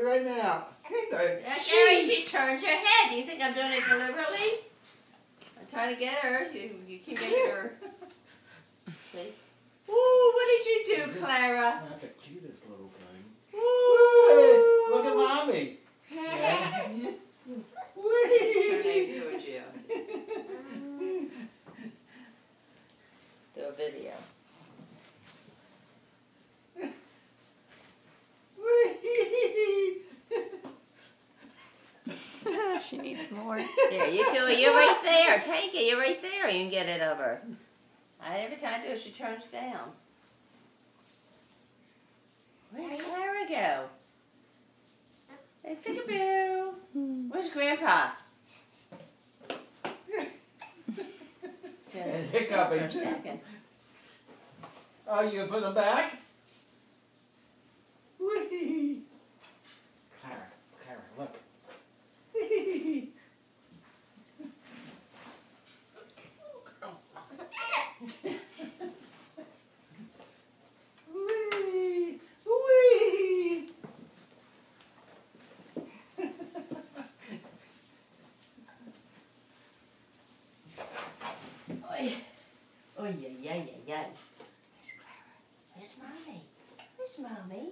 right now. Gary, she turns your head. Do you think I'm doing it deliberately? I'm trying to get her. You can get her. See? Ooh, what did you do, Clara? Not the cutest little thing. Ooh. Look at Mommy. Turning towards you. Do a video. She needs more. There, you do it. You're right there. Take it. You're right there. You can get it over. Every time I do it, she turns down. Where'd Clara go? Hey, peekaboo. Where's Grandpa? And hiccuping. For a second. Oh, you gonna put them back? Whee! Clara, look. Whee! Whee! Whee! Oh, yeah. Where's Clara? Where's Mommy? Where's Mommy?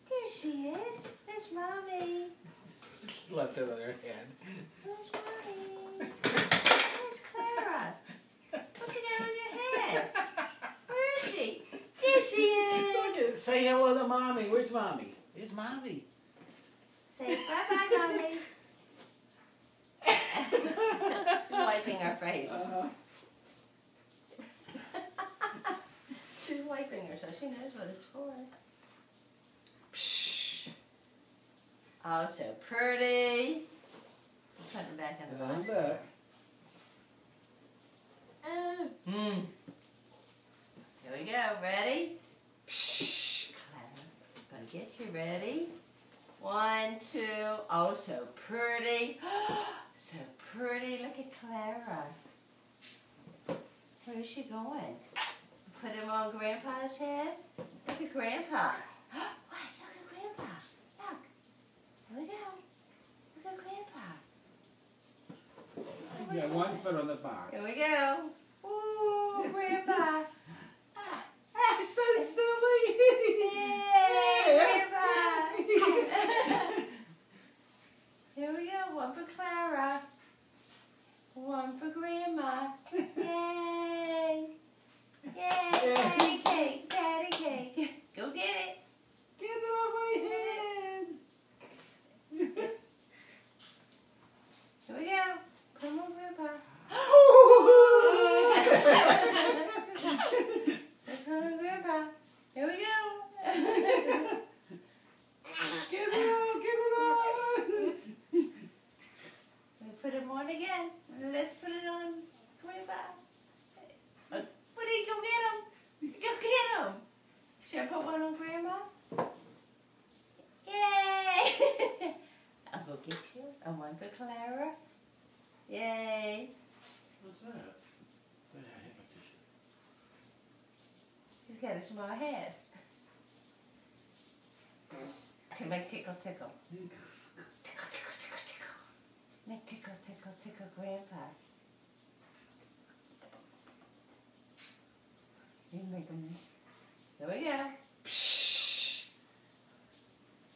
There she is. Where's Mommy? Left it on her head. Where's Mommy? Where's Clara? What you got on your head? Where is she? There she is. Say hello to Mommy. Where's Mommy? Where's Mommy? Say bye-bye, Mommy. She's wiping her face. She's wiping her so she knows what it's for. Pshh. Oh, so pretty. Put it back in the box. Back. Here we go. Ready? Pshh. Clara, gonna get you ready. 1, 2. Oh, so pretty. So pretty. Look at Clara. Where is she going? Put him on Grandpa's head. Look at Grandpa. What? Look at Grandpa. Look. Here we go. Look at Grandpa. You got one foot on the box. Here we go. Ooh, Grandpa. That's so silly. Yay, Grandpa. Here we go. One for Clara. One for Grandma. Yay. Yay. Daddy cake. Daddy cake. Go get it. Get it off my head. Here we go. Put him on Grandpa. Let's put him on Grandpa. Here we go. Get it on. We put him on again. Let's put it on Grandpa. Woody, go get him. Go get him. Should I put one on Grandma? Yay. I'll go get you. And one for Clara. Yay. What's that? What the heck is She's got a small head. To make tickle, tickle. it? Tickle, tickle, tickle, tickle. Make tickle, tickle, tickle Grandpa. You make them. Here we go. Pshh.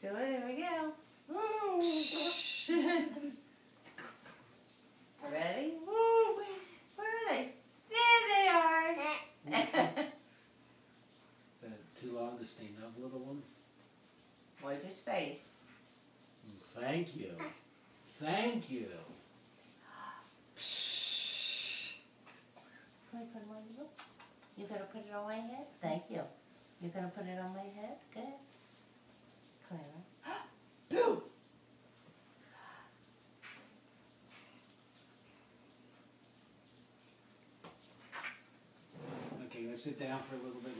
So here we go. Ready? Woo, where are they? There they are. Too long to stay enough, little one? Wipe his face. Thank you. Thank you. Pshh. Can I put it on you? You gonna put it on my head? Thank you. You gonna put it on my head? Good. Clara. Boo! Okay, let's sit down for a little bit.